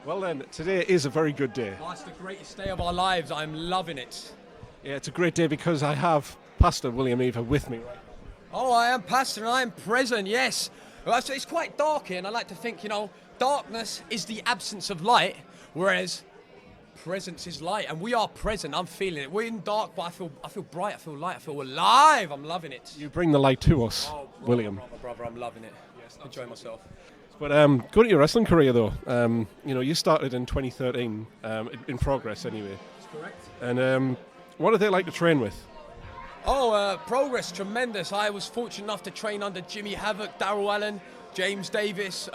Well then, today is a very good day. Oh, it's the greatest day of our lives. I'm loving it. Yeah, it's a great day because I have Pastor William Eaver with me. Oh, I am pastor and I am present, yes. Well, so it's quite dark here, and I like to think, darkness is the absence of light, whereas presence is light, and we are present. I'm feeling it. We're in dark, but I feel bright, I feel light, I feel alive. I'm loving it. You bring the light to us, William. Brother, I'm loving it. Yes, enjoying myself. But going to your wrestling career though, you started in 2013, in progress anyway. That's correct. And what are they like to train with? Oh, progress, tremendous. I was fortunate enough to train under Jimmy Havoc, Darrell Allen, James Davis,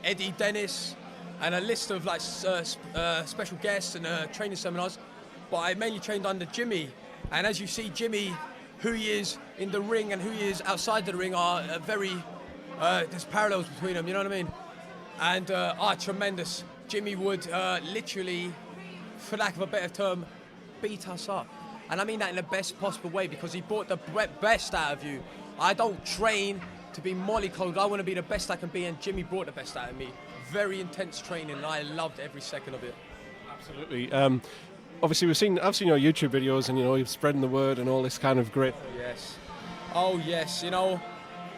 Eddie Dennis, and a list of special guests and training seminars. But I mainly trained under Jimmy. And as you see, Jimmy, who he is in the ring and who he is outside the ring are there's parallels between them, you know what I mean? And tremendous. Jimmy would literally, for lack of a better term, beat us up. And I mean that in the best possible way because he brought the best out of you. I don't train to be mollycoddled. I want to be the best I can be, and Jimmy brought the best out of me. Very intense training, and I loved every second of it. Absolutely. Obviously, I've seen your YouTube videos, and you're spreading the word and all this kind of great. Yes. Oh yes.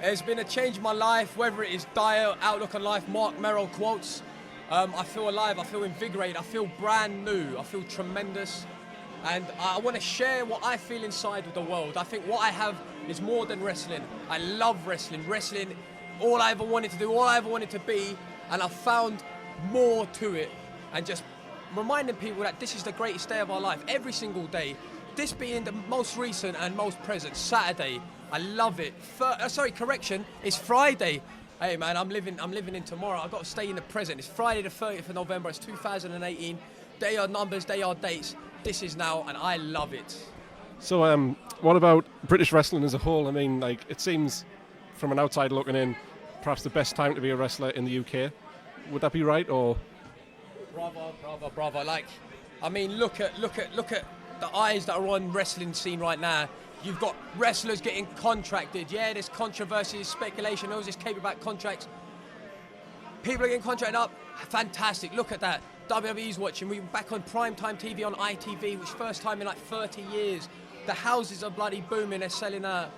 There's been a change in my life, whether it is diet, outlook on life, Mark Merrill quotes. I feel alive. I feel invigorated. I feel brand new. I feel tremendous. And I want to share what I feel inside with the world. I think what I have is more than wrestling. I love wrestling. Wrestling, all I ever wanted to do, all I ever wanted to be, and I've found more to it. And just reminding people that this is the greatest day of our life, every single day. This being the most recent and most present, Saturday. I love it. It's Friday. Hey man, I'm living in tomorrow. I've got to stay in the present. It's Friday the 30th of November. It's 2018. They are numbers, they are dates. This is now, and I love it. So, what about British wrestling as a whole? I mean, it seems, from an outside looking in, perhaps the best time to be a wrestler in the UK. Would that be right, or? Bravo. Look at the eyes that are on wrestling scene right now. You've got wrestlers getting contracted. Yeah, there's controversy, there's speculation. There's this cable back contracts. People are getting contracted up. Fantastic. Look at that. WWE's watching. We're back on primetime TV on ITV, which first time in 30 years. The houses are bloody booming. They're selling out.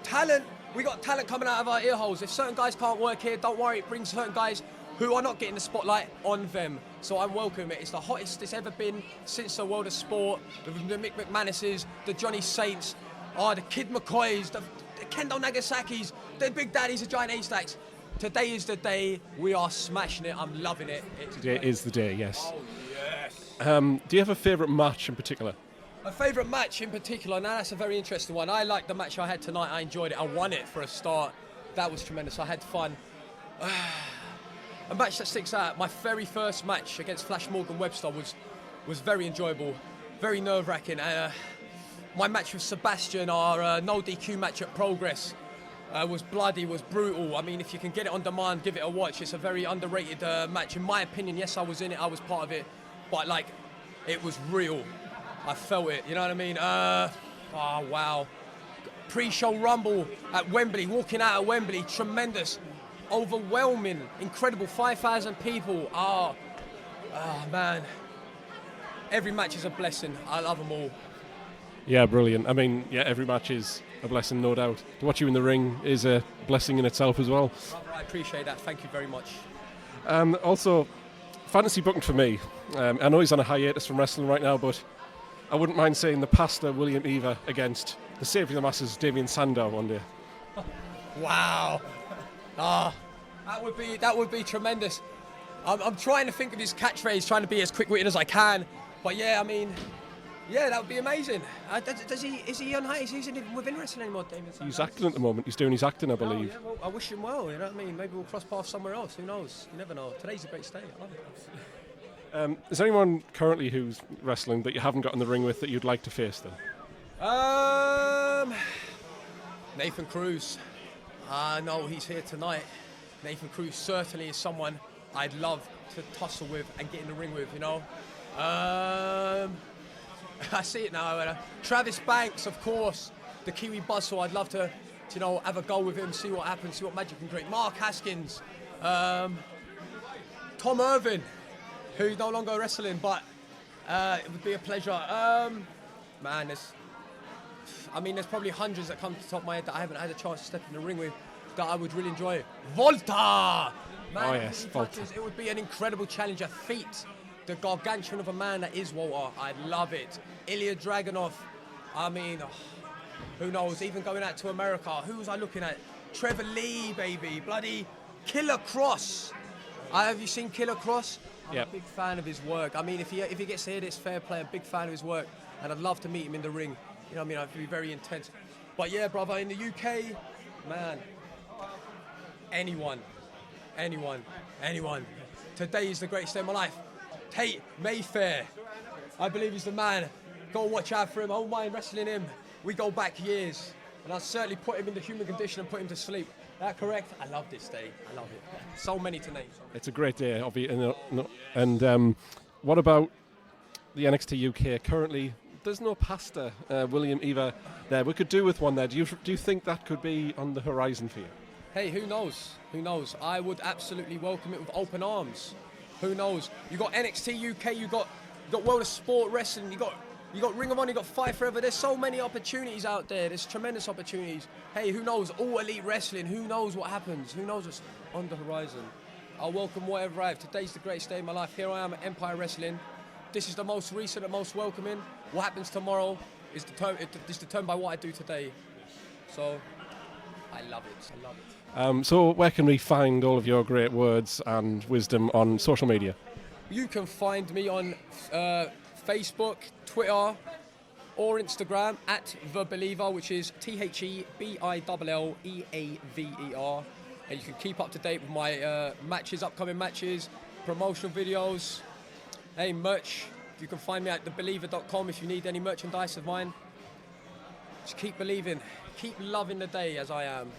Talent. We got talent coming out of our ear holes. If certain guys can't work here, don't worry. It brings certain guys who are not getting the spotlight on them. So I'm welcoming it. It's the hottest it's ever been since the world of sport. The Mick McManuses, the Johnny Saints, the Kid McCoys, the Kendo Nagasaki's, the Big Daddies, the Giant A-Stacks. Today is the day. We are smashing it. I'm loving it. Today is the day, yes. Oh, yes. Do you have a favourite match in particular? A favourite match in particular? Now, that's a very interesting one. I liked the match I had tonight. I enjoyed it. I won it for a start. That was tremendous. I had fun. A match that sticks out. My very first match against Flash Morgan Webster was very enjoyable, very nerve-wracking. My match with Sebastian, our no DQ match at Progress, was bloody, was brutal. I mean, if you can get it on demand, give it a watch. It's a very underrated match. In my opinion, yes, I was in it, I was part of it, but it was real. I felt it, you know what I mean? Wow. Pre-show rumble at Wembley, walking out of Wembley, tremendous, overwhelming, incredible, 5,000 people. Oh, man. Every match is a blessing. I love them all. Yeah, brilliant. I mean, yeah, every match is a blessing, no doubt. To watch you in the ring is a blessing in itself as well. Brother, I appreciate that. Thank you very much. Also, fantasy booking for me. I know he's on a hiatus from wrestling right now, but I wouldn't mind saying the Pastor William Eaver against the Saviour of the Masses, Damien Sandow, one day. Wow. That would be tremendous. I'm trying to think of his catchphrase, trying to be as quick-witted as I can. But yeah, I mean, yeah, that would be amazing. Is he on hiatus? He's even within wrestling anymore, Damien Sandow? He's acting at the moment. He's doing his acting, I believe. Oh, yeah, well, I wish him well, you know what I mean? Maybe we'll cross paths somewhere else. Who knows? You never know. Today's a great day. I love it. Is there anyone currently who's wrestling that you haven't got in the ring with that you'd like to face then? Nathan Cruz. No, he's here tonight. Nathan Cruz certainly is someone I'd love to tussle with and get in the ring with, you know. I see it now. Travis Banks, of course, the Kiwi Buzzsaw. I'd love to, have a go with him, see what happens, see what magic can create. Mark Haskins, Tom Irvin. who's no longer wrestling, but it would be a pleasure. Man, there's probably hundreds that come to the top of my head that I haven't had a chance to step in the ring with that I would really enjoy. Volta! Man, Oh yes, Volta. It would be an incredible challenge, a feat. The gargantuan of a man that is Walter. I love it. Ilya Dragunov. I mean, who knows? Even going out to America. Who was I looking at? Trevor Lee, baby. Bloody Killer Cross. Have you seen Killer Cross? I'm a big fan of his work. I mean, if he gets to hear this, fair play. A big fan of his work. And I'd love to meet him in the ring. You know what I mean? I'd be very intense. But yeah, brother, in the UK, man, anyone. Today is the greatest day of my life. Tate Mayfair. I believe he's the man. Go watch out for him. I don't mind wrestling him. We go back years. And I'll certainly put him in the human condition and put him to sleep. Is that correct? I love this day. I love it. So many to name. It's a great day, obviously. And what about the NXT UK? Currently, there's no pastor, William Eaver there. We could do with one there. Do you think that could be on the horizon for you? Hey, who knows? Who knows? I would absolutely welcome it with open arms. Who knows? You got NXT UK, you got World of Sport Wrestling, you got Ring of Honor, you got Fight Forever. There's so many opportunities out there. There's tremendous opportunities. Hey, who knows? All Elite Wrestling. Who knows what happens? Who knows what's on the horizon? I'll welcome whatever I have. Today's the greatest day of my life. Here I am at Empire Wrestling. This is the most recent and most welcoming. What happens tomorrow is determined by what I do today. So, I love it. I love it. So where can we find all of your great words and wisdom on social media? You can find me on Facebook, Twitter, or Instagram at the Billeavor, which is TheBillleaver. And you can keep up to date with my matches, upcoming matches, promotional videos. Hey, merch. You can find me at thebeliever.com if you need any merchandise of mine. Just keep believing. Keep loving the day as I am.